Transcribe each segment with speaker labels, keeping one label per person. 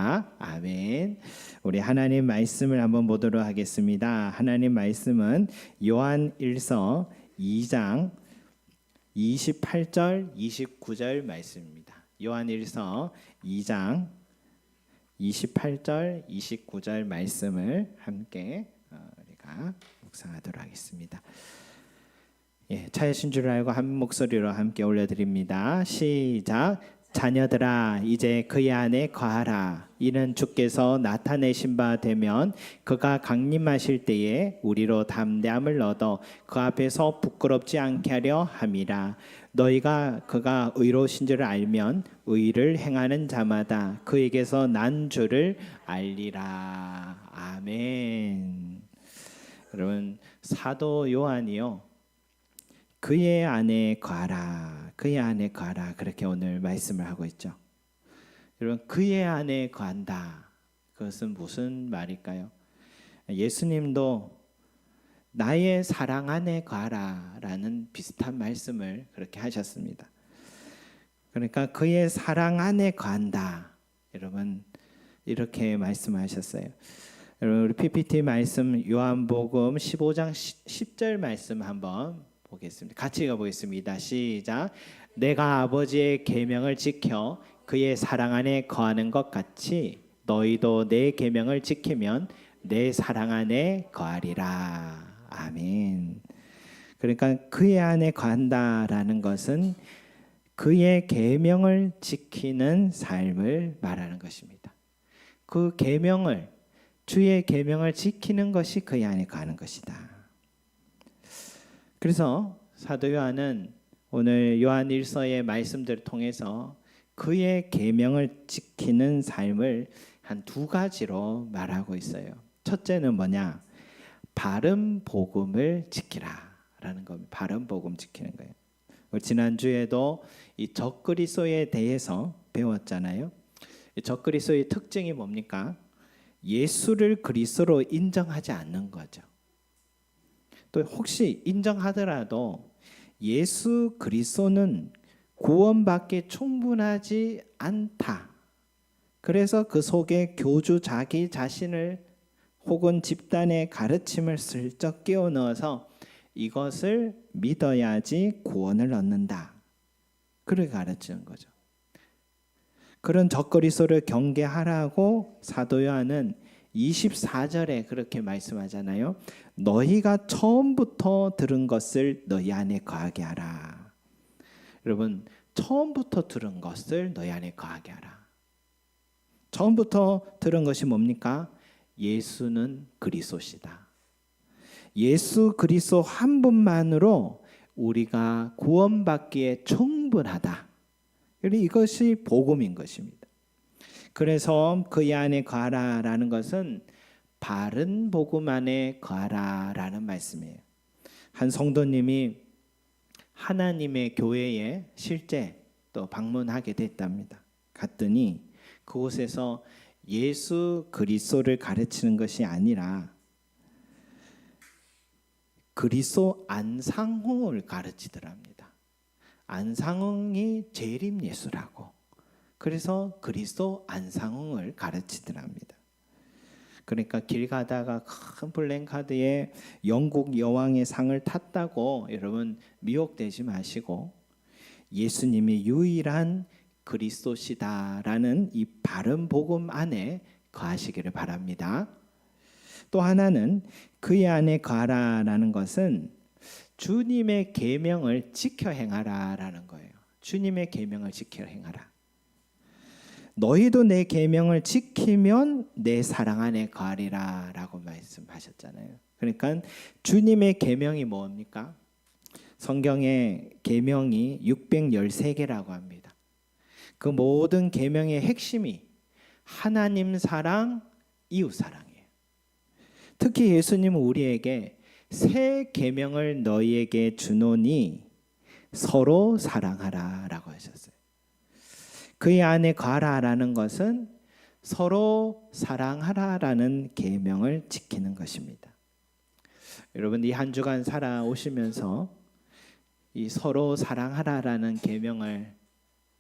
Speaker 1: 감사합니다. 아멘. 우리 하나님 말씀을 한번 보도록 하겠습니다. 하나님 말씀은 요한 1서 2장 28절 29절 말씀입니다. 요한 1서 2장 28절 29절 말씀을 함께 우리가 묵상하도록 하겠습니다. 차이신 줄 알고 한 목소리로 함께 올려드립니다. 시작. 자녀들아 이제 그의 안에 거하라. 이는 주께서 나타내신 바 되면 그가 강림하실 때에 우리로 담대함을 얻어 그 앞에서 부끄럽지 않게 하려 함이라. 너희가 그가 의로우신 줄 알면 의를 행하는 자마다 그에게서 난 줄을 알리라. 아멘. 여러분, 사도 요한이요, 그의 안에 거하라, 그의 안에 거하라, 그렇게 오늘 말씀을 하고 있죠. 여러분, 그의 안에 거한다, 그것은 무슨 말일까요? 예수님도 나의 사랑 안에 거하라 라는 비슷한 말씀을 그렇게 하셨습니다. 그러니까 그의 사랑 안에 거한다, 여러분 이렇게 말씀하셨어요. 여러분, 우리 PPT 말씀 요한복음 15장 10절 말씀 한번 보겠습니다. 같이 읽어보겠습니다. 시작. 내가 아버지의 계명을 지켜 그의 사랑 안에 거하는 것 같이 너희도 내 계명을 지키면 내 사랑 안에 거하리라. 아멘. 그러니까 그의 안에 거한다라는 것은 그의 계명을 지키는 삶을 말하는 것입니다. 그 계명을, 주의 계명을 지키는 것이 그의 안에 거하는 것이다. 그래서 사도 요한은 오늘 요한 1서의 말씀들을 통해서 그의 계명을 지키는 삶을 한 두 가지로 말하고 있어요. 첫째는 뭐냐? 바른 복음을 지키라라는 겁니다. 바른 복음 지키는 거예요. 지난주에도 이 적그리스도에 대해서 배웠잖아요. 이 적그리스도의 특징이 뭡니까? 예수를 그리스도로 인정하지 않는 거죠. 또 혹시 인정하더라도 예수 그리스도는 구원받기 충분하지 않다. 그래서 그 속에 교주 자기 자신을 혹은 집단의 가르침을 슬쩍 끼워 넣어서 이것을 믿어야지 구원을 얻는다, 그렇게 가르치는 거죠. 그런 적그리스도를 경계하라고 사도 요한은 24절에 그렇게 말씀하잖아요. 너희가 처음부터 들은 것을 너희 안에 거하게 하라. 여러분, 처음부터 들은 것을 너희 안에 거하게 하라. 처음부터 들은 것이 뭡니까? 예수는 그리스도시다. 예수 그리스도 한 분만으로 우리가 구원받기에 충분하다. 이것이 복음인 것입니다. 그래서 그의 안에 거하라라는 것은 바른 복음 안에 거하라라는 말씀이에요. 한 성도님이 하나님의 교회에 실제 또 방문하게 됐답니다. 갔더니 그곳에서 예수 그리스도를 가르치는 것이 아니라 그리스도 안상홍을 가르치더랍니다. 안상홍이 재림 예수라고. 그래서 그리스도 안상홍을 가르치더랍니다. 그러니까 길 가다가 큰 플랜카드에 영국 여왕의 상을 탔다고 여러분 미혹되지 마시고 예수님이 유일한 그리스도시다라는 이 바른 복음 안에 거하시기를 바랍니다. 또 하나는 그의 안에 거하라라는 것은 주님의 계명을 지켜 행하라라는 거예요. 주님의 계명을 지켜 행하라. 너희도 내 계명을 지키면 내 사랑 안에 거하리라라고 말씀하셨잖아요. 그러니까 주님의 계명이 뭡니까? 성경의 계명이 613개라고 합니다. 그 모든 계명의 핵심이 하나님 사랑, 이웃 사랑이에요. 특히 예수님은 우리에게 새 계명을 너희에게 주노니 서로 사랑하라라고 하셨어요. 그의 안에 거하라라는 것은 서로 사랑하라라는 계명을 지키는 것입니다. 여러분, 이 한 주간 살아오시면서 이 서로 사랑하라라는 계명을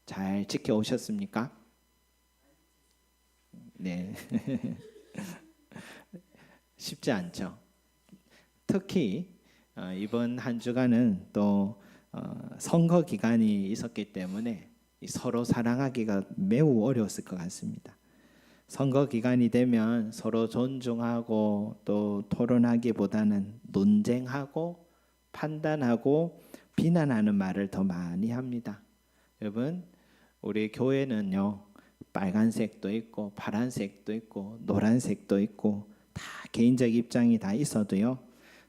Speaker 1: 잘 지켜오셨습니까? 네. 쉽지 않죠. 특히 이번 한 주간은 또 선거 기간이 있었기 때문에 서로 사랑하기가 매우 어려웠을 것 같습니다. 선거 기간이 되면 서로 존중하고 또 토론하기보다는 논쟁하고 판단하고 비난하는 말을 더 많이 합니다. 여러분, 우리 교회는요, 빨간색도 있고 파란색도 있고 노란색도 있고 다 개인적 입장이 다 있어도요,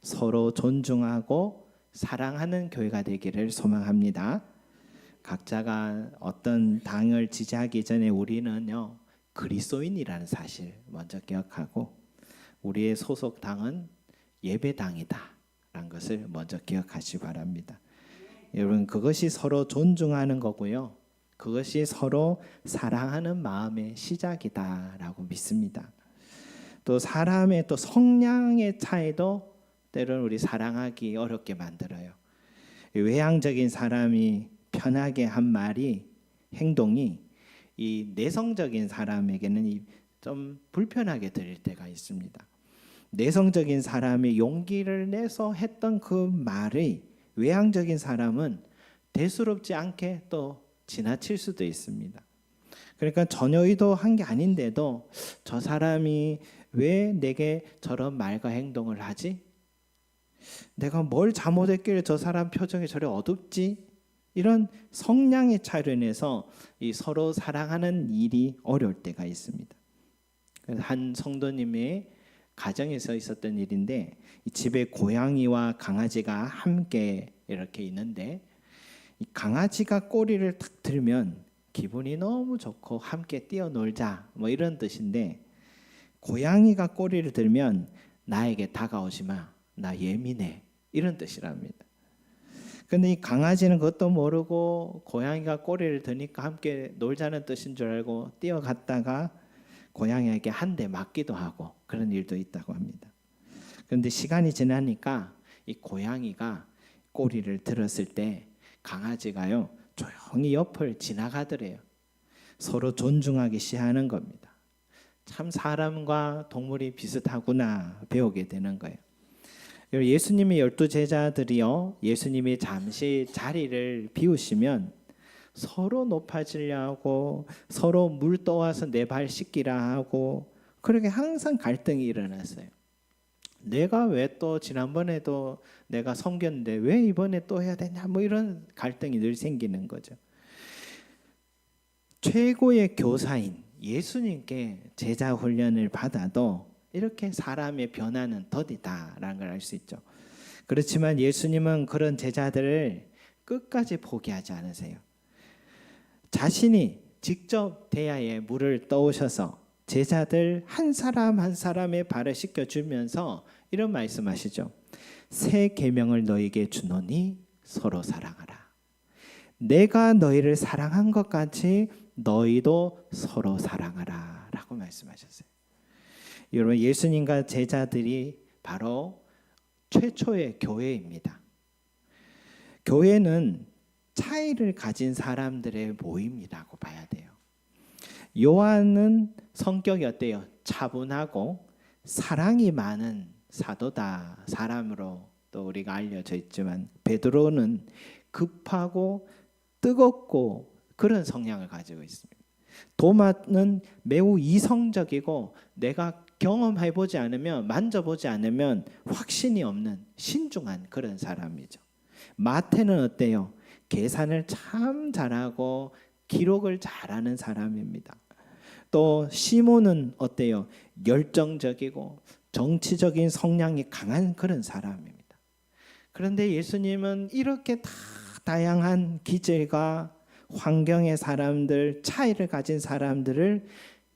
Speaker 1: 서로 존중하고 사랑하는 교회가 되기를 소망합니다. 각자가 어떤 당을 지지하기 전에 우리는요, 그리스도인이라는 사실 먼저 기억하고 우리의 소속 당은 예배당이다라는 것을 먼저 기억하시기 바랍니다. 여러분, 그것이 서로 존중하는 거고요, 그것이 서로 사랑하는 마음의 시작이다라고 믿습니다. 또 사람의 또 성향의 차이도 때로는 우리 사랑하기 어렵게 만들어요. 외향적인 사람이 편하게 한 말이, 행동이 이 내성적인 사람에게는 좀 불편하게 들릴 때가 있습니다. 내성적인 사람이 용기를 내서 했던 그 말이 외향적인 사람은 대수롭지 않게 또 지나칠 수도 있습니다. 그러니까 전혀 의도한 게 아닌데도 저 사람이 왜 내게 저런 말과 행동을 하지? 내가 뭘 잘못했길래 저 사람 표정이 저리 어둡지? 이런 성향의 차이로 인해서 이 서로 사랑하는 일이 어려울 때가 있습니다. 한 성도님의 가정에서 있었던 일인데, 이 집에 고양이와 강아지가 함께 이렇게 있는데, 이 강아지가 꼬리를 탁 들면 기분이 너무 좋고 함께 뛰어놀자 뭐 이런 뜻인데, 고양이가 꼬리를 들면 나에게 다가오지 마, 나 예민해, 이런 뜻이랍니다. 근데 이 강아지는 그것도 모르고 고양이가 꼬리를 드니까 함께 놀자는 뜻인 줄 알고 뛰어갔다가 고양이에게 한 대 맞기도 하고 그런 일도 있다고 합니다. 그런데 시간이 지나니까 이 고양이가 꼬리를 들었을 때 강아지가요, 조용히 옆을 지나가더래요. 서로 존중하기 시작하는 겁니다. 참 사람과 동물이 비슷하구나 배우게 되는 거예요. 예수님의 12제자들이요, 예수님이 잠시 자리를 비우시면 서로 높아지려 하고 서로 물 떠와서 내 발 씻기라 하고, 그렇게 항상 갈등이 일어났어요. 내가 왜 또 지난번에도 내가 섬겼는데 왜 이번에 또 해야 되냐, 뭐 이런 갈등이 늘 생기는 거죠. 최고의 교사인 예수님께 제자 훈련을 받아도 이렇게 사람의 변화는 더디다라는 걸 알 수 있죠. 그렇지만 예수님은 그런 제자들을 끝까지 포기하지 않으세요. 자신이 직접 대야에 물을 떠오셔서 제자들 한 사람 한 사람의 발을 씻겨주면서 이런 말씀하시죠. 새 계명을 너희에게 주노니 서로 사랑하라. 내가 너희를 사랑한 것 같이 너희도 서로 사랑하라 라고 말씀하셨어요. 여러분, 예수님과 제자들이 바로 최초의 교회입니다. 교회는 차이를 가진 사람들의 모임이라고 봐야 돼요. 요한은 성격이 어때요? 차분하고 사랑이 많은 사도다, 사람으로 또 우리가 알려져 있지만, 베드로는 급하고 뜨겁고 그런 성향을 가지고 있습니다. 도마는 매우 이성적이고 내가 경험해보지 않으면, 만져보지 않으면 확신이 없는 신중한 그런 사람이죠. 마태는 어때요? 계산을 참 잘하고 기록을 잘하는 사람입니다. 또 시몬은 어때요? 열정적이고 정치적인 성향이 강한 그런 사람입니다. 그런데 예수님은 이렇게 다 다양한 기질과 환경의 사람들, 차이를 가진 사람들을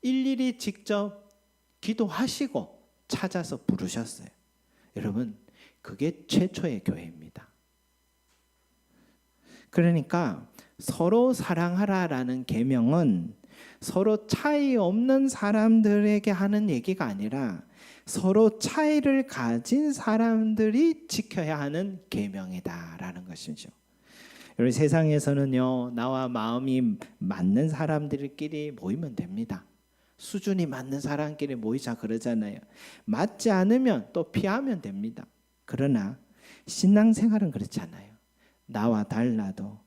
Speaker 1: 일일이 직접 기도하시고 찾아서 부르셨어요. 여러분, 그게 최초의 교회입니다. 그러니까 서로 사랑하라라는 계명은 서로 차이 없는 사람들에게 하는 얘기가 아니라 서로 차이를 가진 사람들이 지켜야 하는 계명이다라는 것이죠. 여러분, 세상에서는요, 나와 마음이 맞는 사람들끼리 모이면 됩니다. 수준이 맞는 사람끼리 모이자 그러잖아요. 맞지 않으면 또 피하면 됩니다. 그러나 신앙생활은 그렇지 않아요. 나와 달라도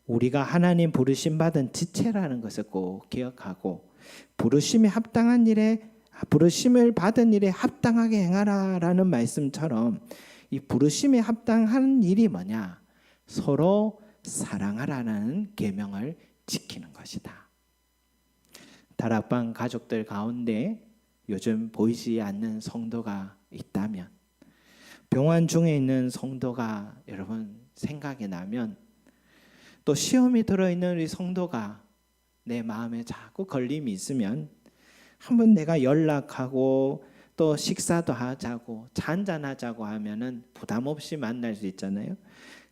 Speaker 1: 우리가 하나님 부르심 받은 지체라는 것을 꼭 기억하고 부르심에 합당한 일에 부르심을 받은 일에 합당하게 행하라라는 말씀처럼 이 부르심에 합당한 일이 뭐냐? 서로 사랑하라는 계명을 지키는 것이다. 다락방 가족들 가운데 요즘 보이지 않는 성도가 있다면, 병원 중에 있는 성도가 여러분 생각이 나면, 또 시험이 들어있는 우리 성도가 내 마음에 자꾸 걸림이 있으면 한번 내가 연락하고 또 식사도 하자고 잔잔하자고 하면은 부담 없이 만날 수 있잖아요.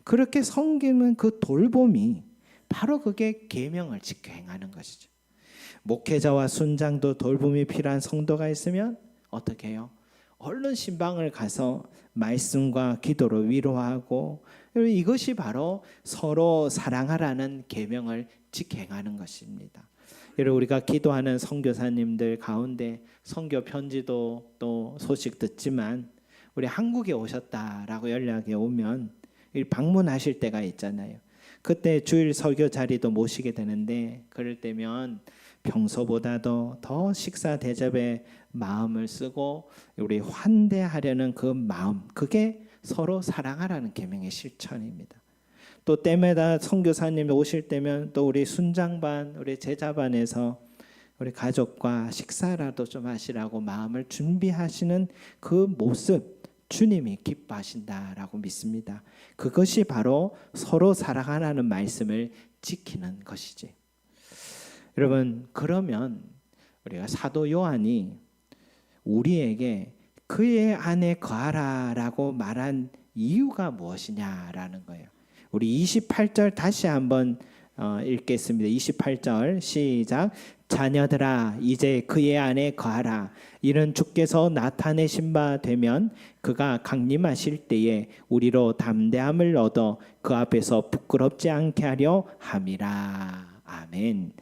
Speaker 1: 그렇게 섬기는 그 돌봄이 바로 그게 계명을 지켜 행하는 것이죠. 목회자와 순장도 돌봄이 필요한 성도가 있으면 어떻게 해요? 얼른 신방을 가서 말씀과 기도로 위로하고, 이것이 바로 서로 사랑하라는 계명을 지켜 행하는 것입니다. 여러분, 우리가 기도하는 선교사님들 가운데 선교 편지도 또 소식 듣지만 우리 한국에 오셨다라고 연락이 오면 방문하실 때가 있잖아요. 그때 주일 설교 자리도 모시게 되는데, 그럴 때면 평소보다도 더 식사 대접에 마음을 쓰고 우리 환대하려는 그 마음, 그게 서로 사랑하라는 계명의 실천입니다. 또 때마다 선교사님이 오실 때면 또 우리 순장반, 우리 제자반에서 우리 가족과 식사라도 좀 하시라고 마음을 준비하시는 그 모습, 주님이 기뻐하신다라고 믿습니다. 그것이 바로 서로 사랑하라는 말씀을 지키는 것이지. 여러분, 그러면 우리가 사도 요한이 우리에게 그의 안에 거하라라고 말한 이유가 무엇이냐라는 거예요. 우리 28절 다시 한번 읽겠습니다. 28절 시작. 자녀들아 이제 그의 안에 거하라. 이는 주께서 나타내신 바 되면 그가 강림하실 때에 우리로 담대함을 얻어 그 앞에서 부끄럽지 않게 하려 함이라. 아멘.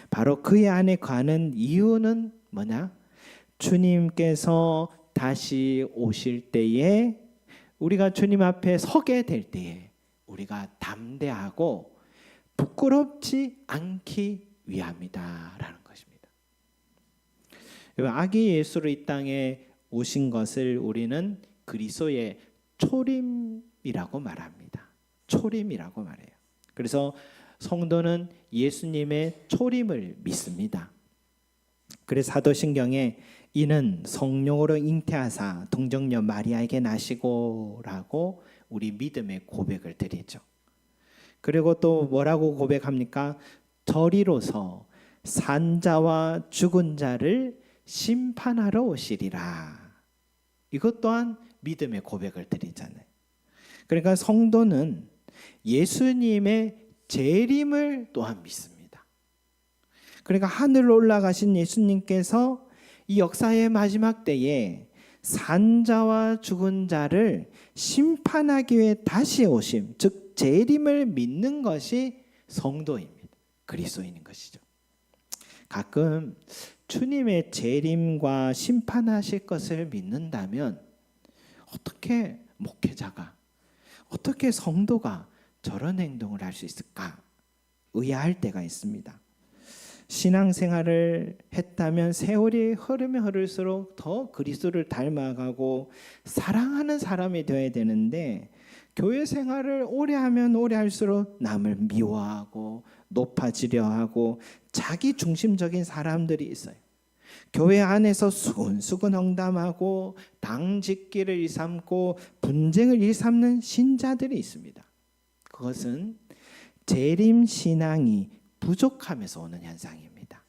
Speaker 1: 바로 그의 안에 거하는 이유는 뭐냐? 주님께서 다시 오실 때에 우리가 주님 앞에 서게 될 때에 우리가 담대하고 부끄럽지 않기 위함이다라는 것입니다. 아기 예수로 이 땅에 오신 것을 우리는 그리스도의 초림이라고 말합니다. 초림이라고 말해요. 그래서 성도는 예수님의 초림을 믿습니다. 그래서 사도신경에 이는 성령으로 잉태하사 동정녀 마리아에게 나시고라고 우리 믿음의 고백을 드리죠. 그리고 또 뭐라고 고백합니까? 저리로서 산자와 죽은 자를 심판하러 오시리라. 이것 또한 믿음의 고백을 드리잖아요. 그러니까 성도는 예수님의 재림을 또한 믿습니다. 그러니까 하늘로 올라가신 예수님께서 이 역사의 마지막 때에 산자와 죽은 자를 심판하기 위해 다시 오심, 즉 재림을 믿는 것이 성도입니다. 그리스도인인 것이죠. 가끔 주님의 재림과 심판하실 것을 믿는다면 어떻게 목회자가, 어떻게 성도가 저런 행동을 할 수 있을까 의아할 때가 있습니다. 신앙생활을 했다면 세월이 흐르면 흐를수록 더 그리스도를 닮아가고 사랑하는 사람이 되어야 되는데, 교회 생활을 오래 하면 오래 할수록 남을 미워하고 높아지려 하고 자기 중심적인 사람들이 있어요. 교회 안에서 수근수근 엉담하고 당짓기를 일삼고 분쟁을 일삼는 신자들이 있습니다. 그것은 재림신앙이 부족함에서 오는 현상입니다.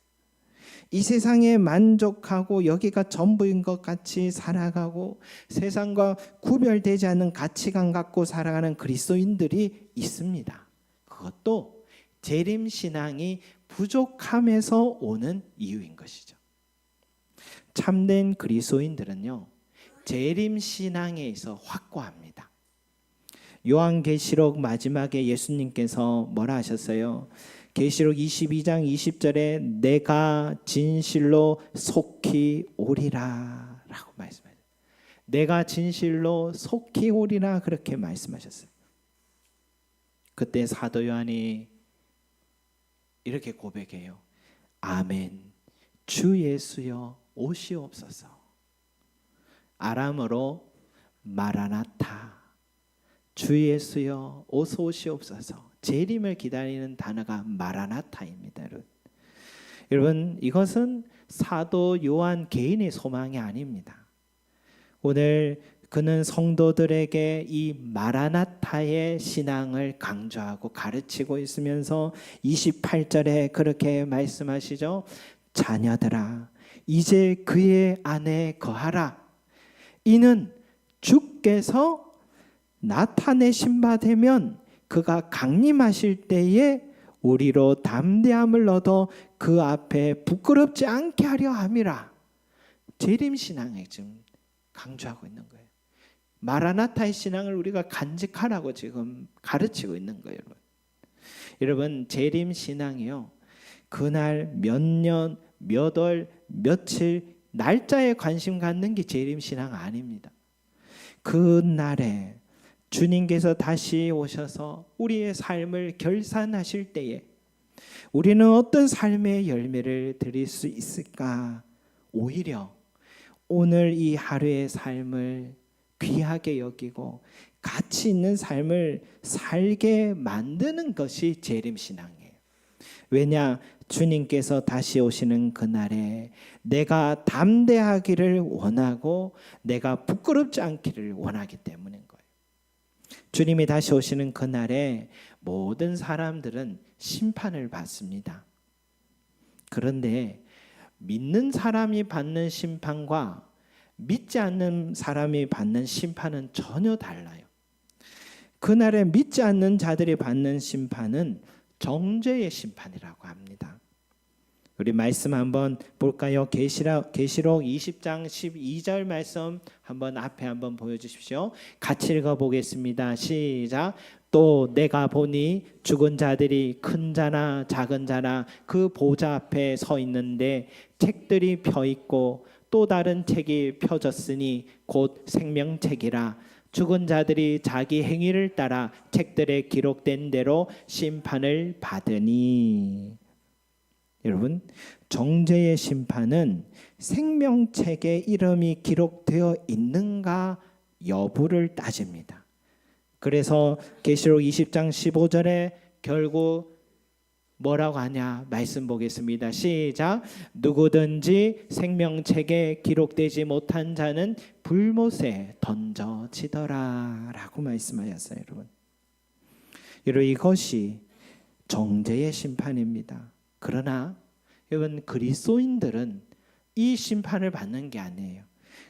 Speaker 1: 이 세상에 만족하고 여기가 전부인 것 같이 살아가고 세상과 구별되지 않는 가치관 갖고 살아가는 그리스도인들이 있습니다. 그것도 재림신앙이 부족함에서 오는 이유인 것이죠. 참된 그리스도인들은요, 재림신앙에 있어 확고합니다. 요한계시록 마지막에 예수님께서 뭐라 하셨어요? 계시록 22장 20절에 내가 진실로 속히 오리라 라고 말씀하셨어요. 내가 진실로 속히 오리라 그렇게 말씀하셨어요. 그때 사도 요한이 이렇게 고백해요. 아멘. 주 예수여 오시옵소서. 아람어로 마라나타. 주 예수여 어서 오시옵소서. 재림을 기다리는 단어가 마라나타입니다. 여러분 이것은 사도 요한 개인의 소망이 아닙니다. 오늘 그는 성도들에게 이 마라나타의 신앙을 강조하고 가르치고 있으면서 28절에 그렇게 말씀하시죠. 자녀들아 이제 그의 안에 거하라. 이는 주께서 나타내신 바 되면 그가 강림하실 때에 우리로 담대함을 얻어 그 앞에 부끄럽지 않게 하려 함이라. 재림신앙에 지금 강조하고 있는 거예요. 마라나타의 신앙을 우리가 간직하라고 지금 가르치고 있는 거예요. 여러분 재림신앙이요. 그날 몇 년, 몇 월, 며칠 날짜에 관심 갖는 게 재림신앙 아닙니다. 그 날에 주님께서 다시 오셔서 우리의 삶을 결산하실 때에 우리는 어떤 삶의 열매를 드릴 수 있을까? 오히려 오늘 이 하루의 삶을 귀하게 여기고 가치 있는 삶을 살게 만드는 것이 재림신앙이에요. 왜냐? 주님께서 다시 오시는 그날에 내가 담대하기를 원하고 내가 부끄럽지 않기를 원하기 때문인 거예요. 주님이 다시 오시는 그날에 모든 사람들은 심판을 받습니다. 그런데 믿는 사람이 받는 심판과 믿지 않는 사람이 받는 심판은 전혀 달라요. 그날에 믿지 않는 자들이 받는 심판은 정죄의 심판이라고 합니다. 우리 말씀 한번 볼까요? 계시록 20장 12절 말씀 한번 앞에 한번 보여주십시오. 같이 읽어보겠습니다. 시작. 또 내가 보니 죽은 자들이 큰 자나 작은 자나 그 보좌 앞에 서 있는데 책들이 펴 있고 또 다른 책이 펴졌으니 곧 생명책이라. 죽은 자들이 자기 행위를 따라 책들에 기록된 대로 심판을 받으니. 여러분 정죄의 심판은 생명책에 이름이 기록되어 있는가 여부를 따집니다. 그래서 계시록 20장 15절에 결국 뭐라고 하냐 말씀 보겠습니다. 시작. 누구든지 생명책에 기록되지 못한 자는 불못에 던져지더라 라고 말씀하셨어요. 여러분 이것이 정죄의 심판입니다. 그러나 여러분 그리스도인들은 이 심판을 받는 게 아니에요.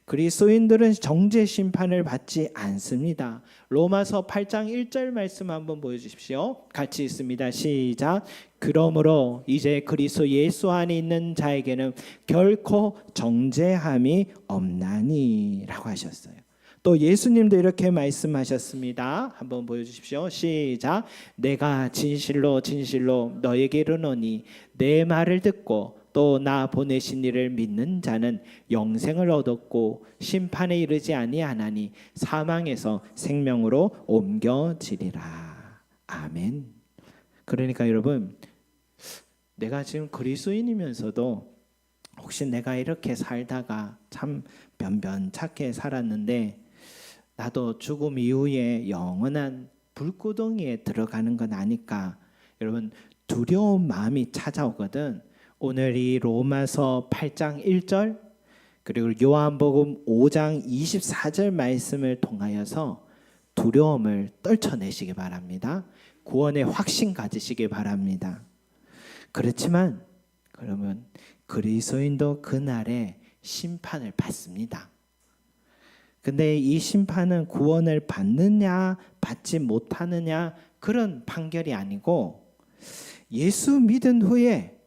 Speaker 1: 그리스도인들은 정죄 심판을 받지 않습니다. 로마서 8장 1절 말씀 한번 보여주십시오. 같이 읽습니다. 시작. 그러므로 이제 그리스도 예수 안에 있는 자에게는 결코 정죄함이 없나니 라고 하셨어요. 또 예수님도 이렇게 말씀하셨습니다. 한번 보여주십시오. 시작. 내가 진실로 진실로 너에게 이르노니 내 말을 듣고 또 나 보내신 이를 믿는 자는 영생을 얻었고 심판에 이르지 아니하나니 사망에서 생명으로 옮겨지리라. 아멘. 그러니까 여러분 내가 지금 그리스도인이면서도 혹시 내가 이렇게 살다가 참 변변찮게 살았는데 나도 죽음 이후에 영원한 불구덩이에 들어가는 건 아닐까? 여러분 두려운 마음이 찾아오거든. 오늘 이 로마서 8장 1절 그리고 요한복음 5장 24절 말씀을 통하여서 두려움을 떨쳐내시기 바랍니다. 구원의 확신 가지시기 바랍니다. 그렇지만 그러면 그리스도인도 그날에 심판을 받습니다. 근데 이 심판은 구원을 받느냐 받지 못하느냐 그런 판결이 아니고 예수 믿은 후에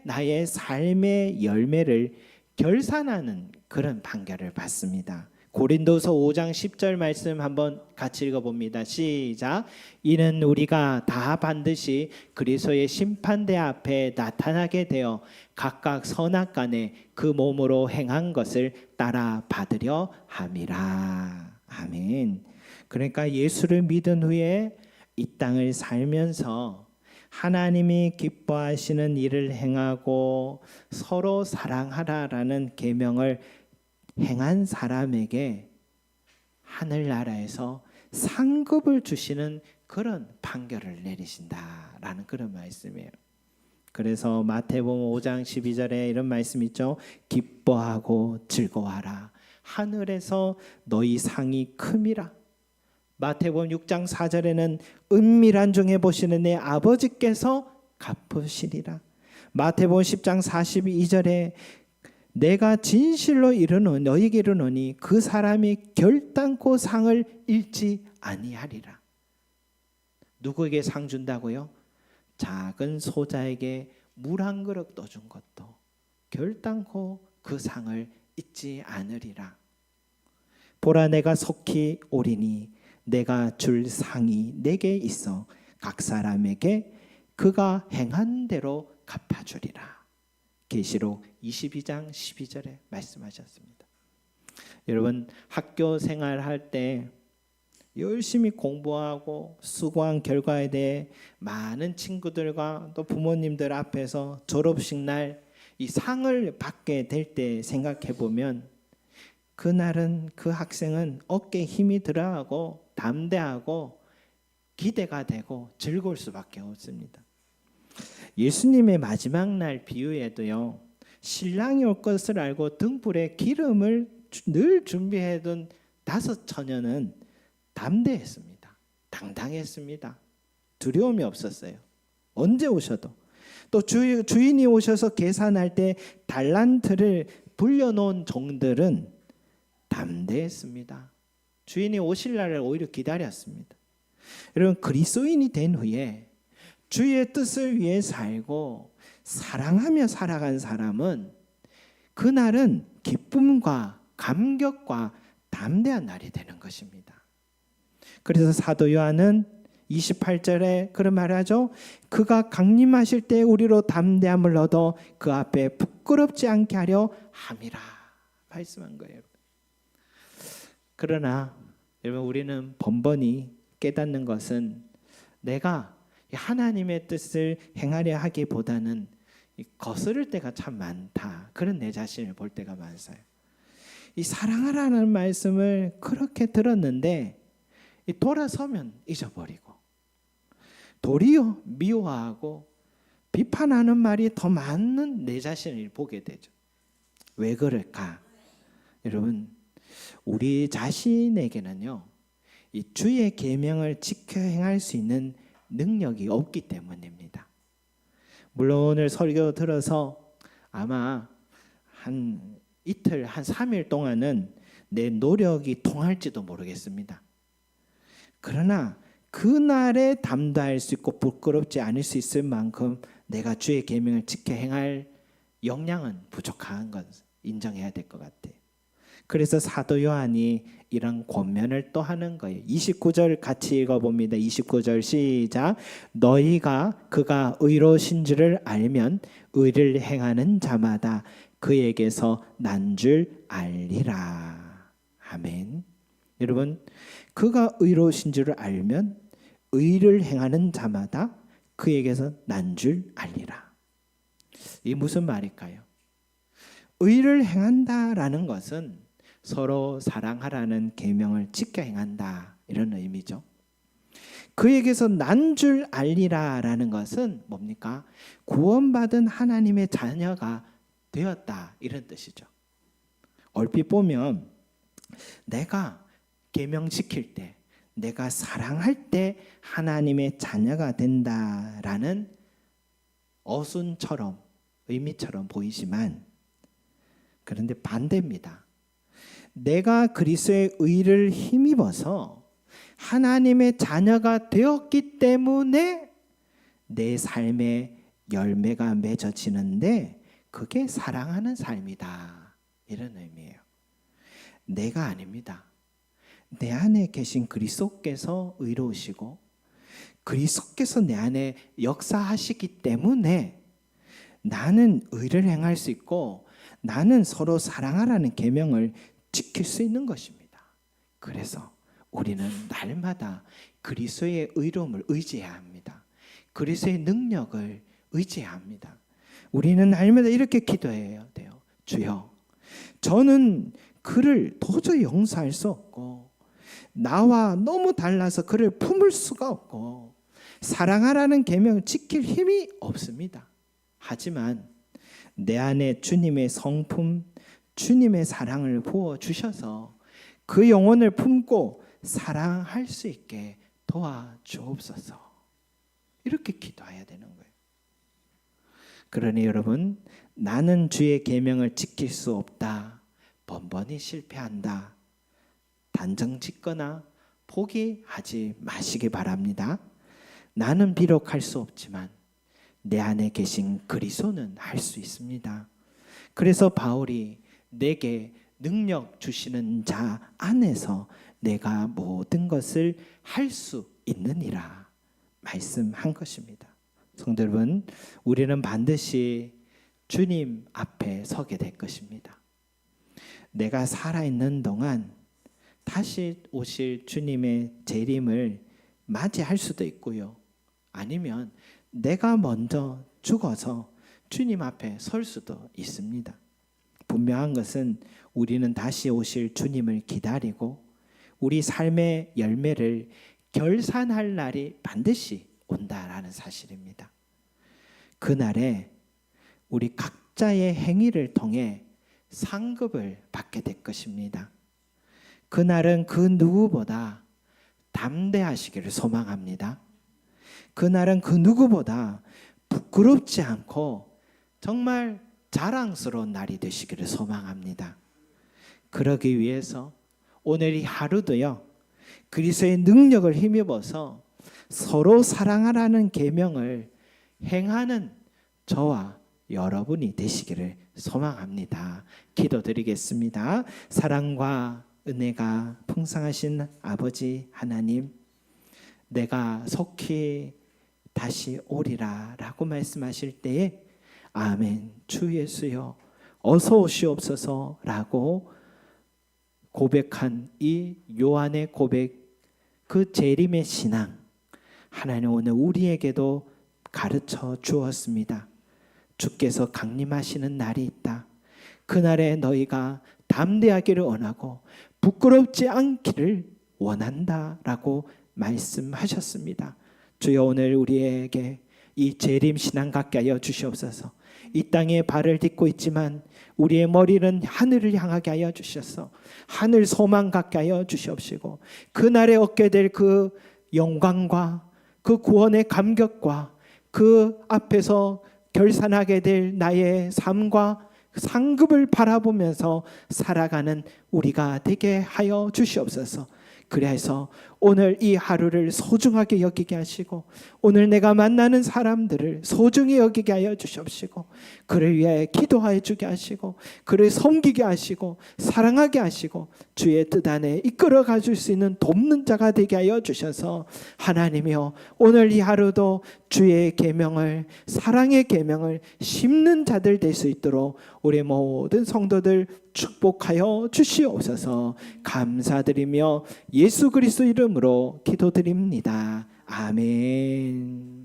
Speaker 1: 나의 삶의 열매를 결산하는 그런 판결을 받습니다. 고린도서 5장 10절 말씀 한번 같이 읽어봅니다. 시작. 이는 우리가 다 반드시 그리스도의 심판대 앞에 나타나게 되어 각각 선악간에 그 몸으로 행한 것을 따라 받으려 함이라. 아멘. 그러니까 예수를 믿은 후에 이 땅을 살면서 하나님이 기뻐하시는 일을 행하고 서로 사랑하라라는 계명을 행한 사람에게 하늘나라에서 상급을 주시는 그런 판결을 내리신다라는 그런 말씀이에요. 그래서 마태복음 5장 12절에 이런 말씀 있죠. 기뻐하고 즐거워하라. 하늘에서 너희 상이 큼이라. 마태복음 6장 4절에는 은밀한 중에 보시는 내 아버지께서 갚으시리라. 마태복음 10장 42절에 내가 진실로 이르노니 너희에게 이르노니 그 사람이 결단코 상을 잃지 아니하리라. 누구에게 상 준다고요? 작은 소자에게 물 한 그릇 떠준 것도 결단코 그 상을 잊지 않으리라. 보라 내가 속히 오리니 내가 줄 상이 내게 있어 각 사람에게 그가 행한 대로 갚아주리라. 계시록 22장 12절에 말씀하셨습니다. 여러분 학교 생활할 때 열심히 공부하고 수고한 결과에 대해 많은 친구들과 또 부모님들 앞에서 졸업식 날 이 상을 받게 될 때 생각해 보면 그날은 그 학생은 어깨에 힘이 들어가고 담대하고 기대가 되고 즐거울 수밖에 없습니다. 예수님의 마지막 날 비유에도요. 신랑이 올 것을 알고 등불에 기름을 늘 준비해둔 5 처녀는 담대했습니다. 당당했습니다. 두려움이 없었어요. 언제 오셔도. 또 주인이 오셔서 계산할 때 달란트를 불려놓은 종들은 담대했습니다. 주인이 오실 날을 오히려 기다렸습니다. 여러분 그리스도인이 된 후에 주의 뜻을 위해 살고 사랑하며 살아간 사람은 그날은 기쁨과 감격과 담대한 날이 되는 것입니다. 그래서 사도 요한은 28절에 그런 말을 하죠. 그가 강림하실 때 우리로 담대함을 얻어 그 앞에 부끄럽지 않게 하려 함이라 말씀한 거예요. 그러나 여러분 우리는 번번이 깨닫는 것은 내가 하나님의 뜻을 행하려 하기보다는 거스를 때가 참 많다. 그런 내 자신을 볼 때가 많아요. 이 사랑하라는 말씀을 그렇게 들었는데 돌아서면 잊어버리고 도리어 미워하고 비판하는 말이 더 많은 내 자신을 보게 되죠. 왜 그럴까? 여러분 우리 자신에게는요 이 주의 계명을 지켜 행할 수 있는 능력이 없기 때문입니다. 물론 오늘 설교 들어서 아마 한 이틀, 한 3일 동안은 내 노력이 통할지도 모르겠습니다. 그러나 그날에 담대할 수 있고 부끄럽지 않을 수 있을 만큼 내가 주의 계명을 지켜 행할 역량은 부족한 것 인정해야 될 것 같아요. 그래서 사도 요한이 이런 권면을 또 하는 거예요. 29절 같이 읽어봅니다. 29절 시작. 너희가 그가 의로우신 줄을 알면 의를 행하는 자마다 그에게서 난 줄 알리라. 아멘. 여러분 그가 의로우신 줄을 알면 의를 행하는 자마다 그에게서 난 줄 알리라. 이게 무슨 말일까요? 의를 행한다라는 것은 서로 사랑하라는 계명을 지켜 행한다 이런 의미죠. 그에게서 난 줄 알리라라는 것은 뭡니까? 구원받은 하나님의 자녀가 되었다 이런 뜻이죠. 얼핏 보면 내가 계명 지킬 때 내가 사랑할 때 하나님의 자녀가 된다라는 어순처럼 의미처럼 보이지만 그런데 반대입니다. 내가 그리스도의 의를 힘입어서 하나님의 자녀가 되었기 때문에 내 삶에 열매가 맺어지는데 그게 사랑하는 삶이다 이런 의미예요. 내가 아닙니다. 내 안에 계신 그리스도께서 의로우시고 그리스도께서 내 안에 역사하시기 때문에 나는 의를 행할 수 있고 나는 서로 사랑하라는 계명을 지킬 수 있는 것입니다. 그래서 우리는 날마다 그리스도의 의로움을 의지해야 합니다. 그리스도의 능력을 의지해야 합니다. 우리는 날마다 이렇게 기도해야 돼요. 주여, 저는 그를 도저히 용서할 수 없고 나와 너무 달라서 그를 품을 수가 없고 사랑하라는 계명을 지킬 힘이 없습니다. 하지만 내 안에 주님의 성품, 주님의 사랑을 부어주셔서 그 영혼을 품고 사랑할 수 있게 도와주옵소서. 이렇게 기도해야 되는 거예요. 그러니 여러분, 나는 주의 계명을 지킬 수 없다, 번번이 실패한다, 단정 짓거나 포기하지 마시기 바랍니다. 나는 비록 할 수 없지만 내 안에 계신 그리스도는 할 수 있습니다. 그래서 바울이 내게 능력 주시는 자 안에서 내가 모든 것을 할 수 있느니라 말씀한 것입니다. 성도 여러분, 우리는 반드시 주님 앞에 서게 될 것입니다. 내가 살아있는 동안 다시 오실 주님의 재림을 맞이할 수도 있고요. 아니면 내가 먼저 죽어서 주님 앞에 설 수도 있습니다. 분명한 것은 우리는 다시 오실 주님을 기다리고 우리 삶의 열매를 결산할 날이 반드시 온다라는 사실입니다. 그날에 우리 각자의 행위를 통해 상급을 받게 될 것입니다. 그날은 그 누구보다 담대하시기를 소망합니다. 그날은 그 누구보다 부끄럽지 않고 정말 자랑스러운 날이 되시기를 소망합니다. 그러기 위해서 오늘 이 하루도요, 그리스도의 능력을 힘입어서 서로 사랑하라는 계명을 행하는 저와 여러분이 되시기를 소망합니다. 기도드리겠습니다. 사랑과 은혜가 풍성하신 아버지 하나님, 내가 속히 다시 오리라 라고 말씀하실 때에 아멘, 주 예수여 어서 오시옵소서 라고 고백한 이 요한의 고백, 그 재림의 신앙, 하나님 오늘 우리에게도 가르쳐 주었습니다. 주께서 강림하시는 날이 있다. 그날에 너희가 담대하기를 원하고 부끄럽지 않기를 원한다라고 말씀하셨습니다. 주여, 오늘 우리에게 이 재림 신앙 갖게 하여 주시옵소서. 이 땅에 발을 딛고 있지만 우리의 머리는 하늘을 향하게 하여 주셔서 하늘 소망 갖게 하여 주시옵시고 그날에 얻게 될 그 영광과 그 구원의 감격과 그 앞에서 결산하게 될 나의 삶과 상급을 바라보면서 살아가는 우리가 되게 하여 주시옵소서. 그래서 오늘 이 하루를 소중하게 여기게 하시고 오늘 내가 만나는 사람들을 소중히 여기게 하여 주시옵시고 그를 위해 기도하여 주게 하시고 그를 섬기게 하시고 사랑하게 하시고 주의 뜻 안에 이끌어 가줄 수 있는 돕는 자가 되게 하여 주셔서 하나님이여, 오늘 이 하루도 주의 계명을, 사랑의 계명을 심는 자들 될 수 있도록 우리 모든 성도들 축복하여 주시옵소서. 감사드리며 예수 그리스도 이름으로 기도드립니다. 아멘.